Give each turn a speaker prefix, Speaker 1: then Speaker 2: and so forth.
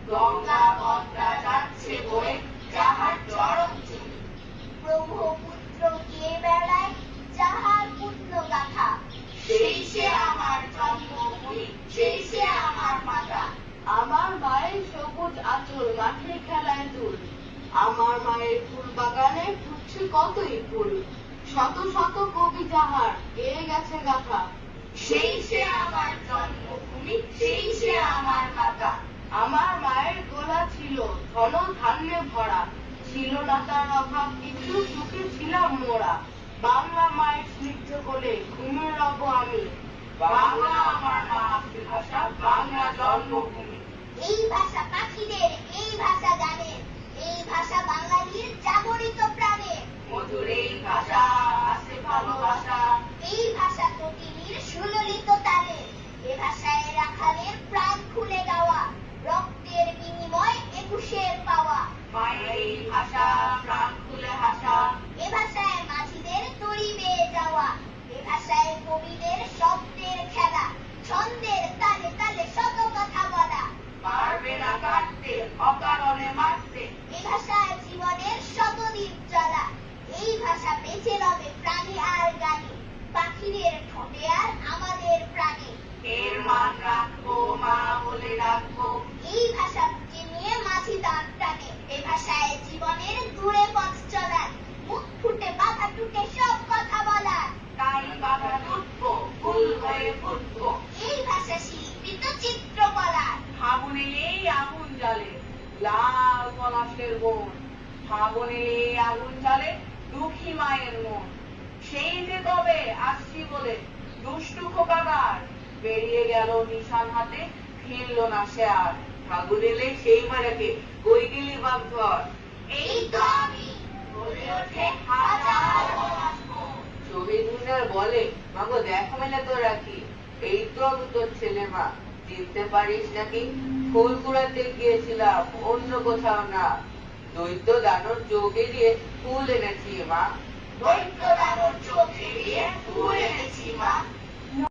Speaker 1: গঙ্গা পদ্মা যাচ্ছে বয়ে যাহার চরণ চুমি।
Speaker 2: ব্রহ্মপুত্র গিয়ে বেড়ায় যাহার পুণ্য গাথা।
Speaker 1: সেই সে আমার জন্মভূমি, সেই সে আমার মাতা।
Speaker 3: আমার মায়ের সবুজ আঁচল মাঠে খেলায় দুল। আমার মায়ের ফুল বাগানে ফুটছে কতই ফুল। শত শত কবি যাহার গেয়ে গেছে গাথা।
Speaker 1: সেই সে আমার জন্মভূমি, সেই সে আমার মাতা।
Speaker 3: আমার মায়ের গোলা ছিল ধন ধান্যে ভরা। ছিল না তার অভাব কিছু, সুখে ছিলাম মোরা। বাংলা মায়ের স্নিগ্ধ কোলে ঘুমিয়ে রব আমি।
Speaker 1: বাংলা আমার মাতৃভাষা, বাংলা জন্মভূমি।
Speaker 2: এই ভাষা পাখিদের, এই ভাষা গানের, এই ভাষা বাঙালির জাগরিত প্রাণে।
Speaker 1: মধুর এই ভাষা আছে ভালোবাসা,
Speaker 2: এই ভাষা কোকিলের সুললিত তালে। এ ভাষায় রাখালের প্রাণ খুলে গাওয়া, রক্তের বিনিময় একুশের পাওয়া।
Speaker 1: মায়ের এই ভাষা প্রাণ খুলে হাসা।
Speaker 2: এ ভাষায় মাঝিদের তরি বেয়ে যাওয়া, এ ভাষায় কবিদের শব্দের খেলা, ছন্দের তালে তালে শত কথা বলা।
Speaker 1: পারবে না কাটতে, অকারণে মারতে।
Speaker 2: এ ভাষায় জীবনের শতদিন চলা, এই ভাষা বেঁচে রবে প্রাণী আর গানে, পাখিদের ঠোঁটে আর আমাদের প্রাণে।
Speaker 1: এর মান রাখবো, মা বলে রাখবো।
Speaker 2: এই ভাষা বুকে নিয়ে মাঝি দাঁত টানে, এ ভাষায় জীবনের দূরে পথ চলার, মুখ ফুটে বাধা টুটে সব কথা বলার।
Speaker 1: তাই বাধা টুটবো, ফুল হয়ে ফুটবো।
Speaker 2: এই ভাষা শিল্পিত চিত্রকলার।
Speaker 3: ফাগুনে এই আগুন জ্বালে লাল পলাশের বন। ফাগুনে এই আগুন জ্বালে দুঃখী মায়ের মন। সেই যে তবে আসছি বলে দুষ্টু খোকাগার বেরিয়ে গেল নিশান হাতে, ফিরল না সে আর। ফাগুন এলে সেই মারাকে কই গেলি বাপ ধর।
Speaker 2: এই তো আমি, বলে ওঠে হাজার আসবো।
Speaker 3: শহীদ মিনার বলে মাগো দেখো মেলে তো রাখি। এই তো আমি তোর ছেলে মা, চিনতে পারিস নাকি? ফুল কুড়াতে গিয়েছিলাম অন্য কোথাও না। দৈত্য দানব চোখ এড়িয়ে ফুল এনেছি মা।
Speaker 1: দৈত্য দানব চোখ এড়িয়ে ফুল এনেছি মা।